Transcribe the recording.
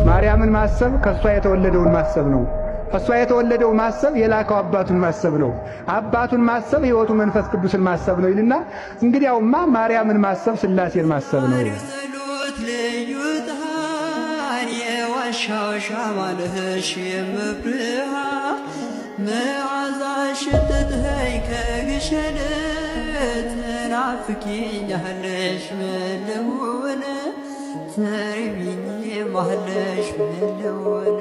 ማርያምን ማሰብ ከሷ የተወለደውን ማሰብ ነው። እሷ የተወለደው ማሰብ የላከው አባቱን ማሰብ ነው። አባቱን ማሰብ ሕይወቱ መንፈስ ቅዱስን ማሰብ ነው ይልና እንግዲያውማ ማርያምን ማሰብ ሥላሴን ማሰብ ነው። የዋሻው ሻማልህሽ የምብርሃን መዓዛሽ ሽትትኸኝ ከግሸን ትናፍቂኛለሽ መለወን ተርቢኝ ማለሽ መለወን